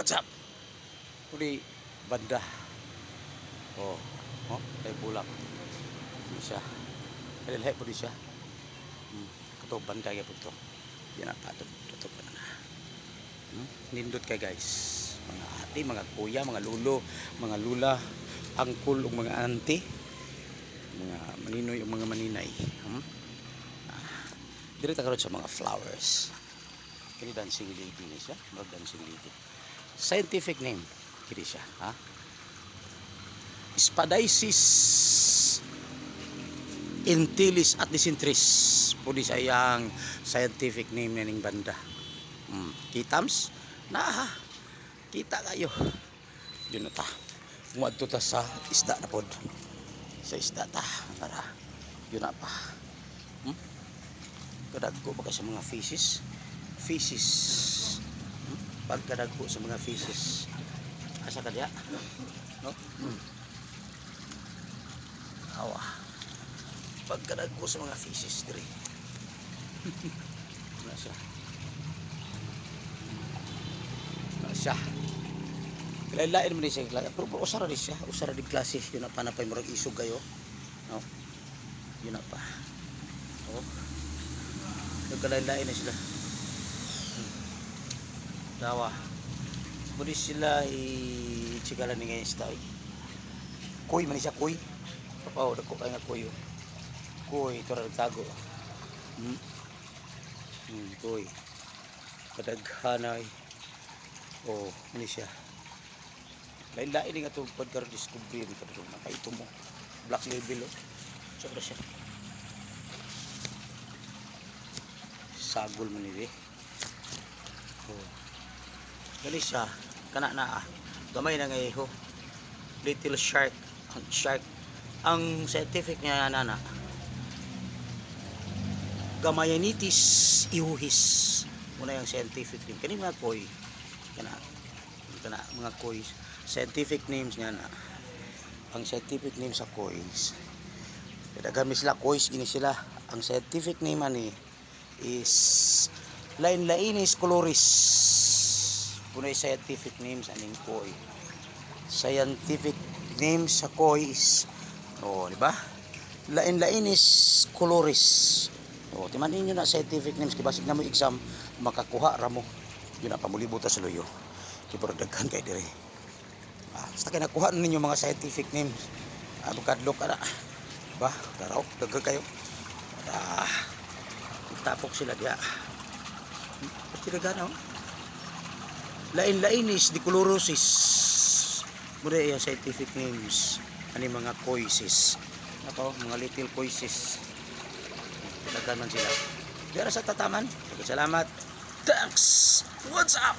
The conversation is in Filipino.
What's up? Kuli banda. Oh, ay bulak. Di siya. Lahi po di siya. Kato banda kaya po ito. Yan na patod. Tutok na na. Nindot kay guys. Mga ate, mga kuya, mga lulo, mga lula, angkol, ug mga auntie, mga maninoy ug mga maninay. Diri ta karon sa mga flowers. Kini dancing lady ni siya, mag dancing lady. Scientific name kini siya, ha? Spadaceae intilis at disintris pudi sa iyang scientific name ning banda. Kitams na ha? Kita kayo. Yun na ta. Muadto ta sa isda na pod. Sa isda ta para yun na pa. Kadagko ba sa mga fishes? Pagkadagko sa mga fishes. Asa ka diya? No? Awa. Pagkadagko sa mga fishes diri. Na siya. Siya. Lain-lain man siya. Pero usara di siya. Usara di klase. Yun na pa na pa murag isog kayo. No? Yun na pa. Oh. Nagkalain-lain na sila. Dawa. Pwede sila i-chikalan ni ngayon sa tayo. Kuy man siya. Kuy. Oh, dako kaya nga kuy. Kuy. Ito rin tago. Kuy. Kadaghanay. Oh, ini siya. Lain-lain nga itong pagka-discovery ni kadto na kay mo. Black label oh. Sobra siya. Sagol man ni. Oh. Gali siya kana na gamay na ngay ho. Little shark. Ang shark ang scientific niya nana. Gamayanitis iuhis. Muna yung scientific name. Kani mga koy. Kana mga koi scientific names nga na ang scientific name sa kois kadagami sila kois ini sila ang scientific name ani is Lainlainis coloris punay scientific names aning koi scientific name sa kois di ba Lainlainis coloris timan ninyo na scientific names kay basig na mo exam makakuha ra mo yun na pamulibot sa luyo kipuro daghan kay dire basta kay nakuha ninyo mga scientific names kadlok ana ba karaw daghan kayo tapok sila diya pati daghan Lainlainis dicolorosis muna yung scientific names ani mga koisis mga little koisis daghan man sila diya sa tataman salamat. Thanks. What's up?